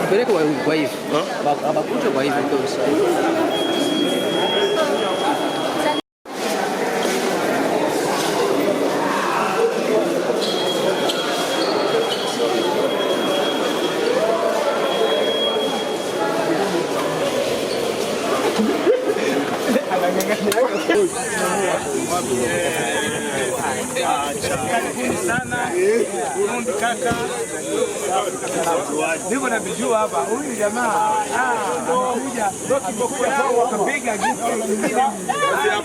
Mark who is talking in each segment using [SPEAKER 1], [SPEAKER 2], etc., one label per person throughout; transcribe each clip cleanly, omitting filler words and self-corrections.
[SPEAKER 1] Peleka kwa hivyo. Abakuja kwa hivyo ndio sawa.
[SPEAKER 2] sana Burundi kaka, niko na bijua hapa. Huyu jamaa anakuja kiboko yao wakapiga gift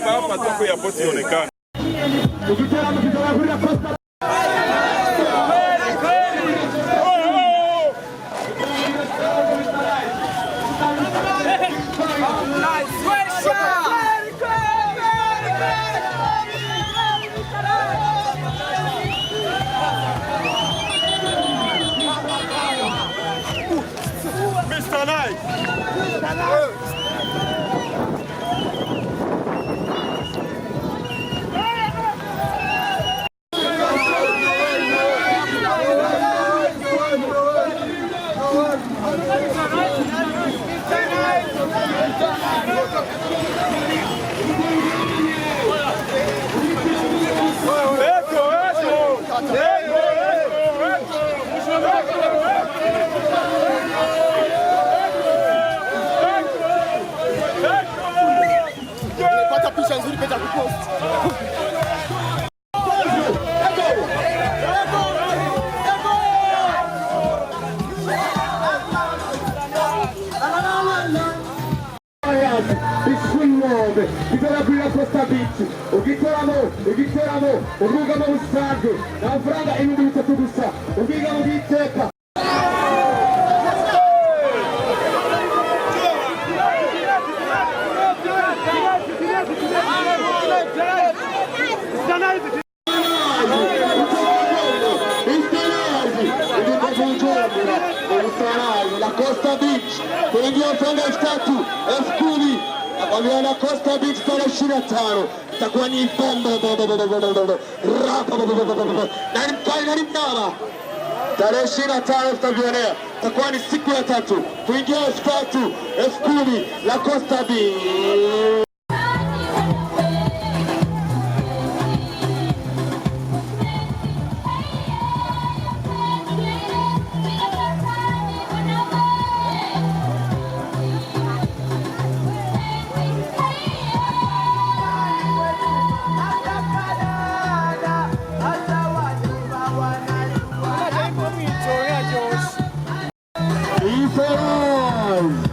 [SPEAKER 2] hapa toko ya posi ionekana.
[SPEAKER 3] Costa Beach, ugikoramo ubwugamo busanzwe n'amafaranga 3,000 gusa, ubwigamo bw'iteka. La Costa Beach, kuingia franga 3,000, 10,000. Nakwambia na Costa Beach tarehe 25 itakuwa ni bomba na ni mnara. Tarehe 25 tutavionea, itakuwa ni siku ya 3 kuingia 3,000, 10,000 la Costa Beach. Isso é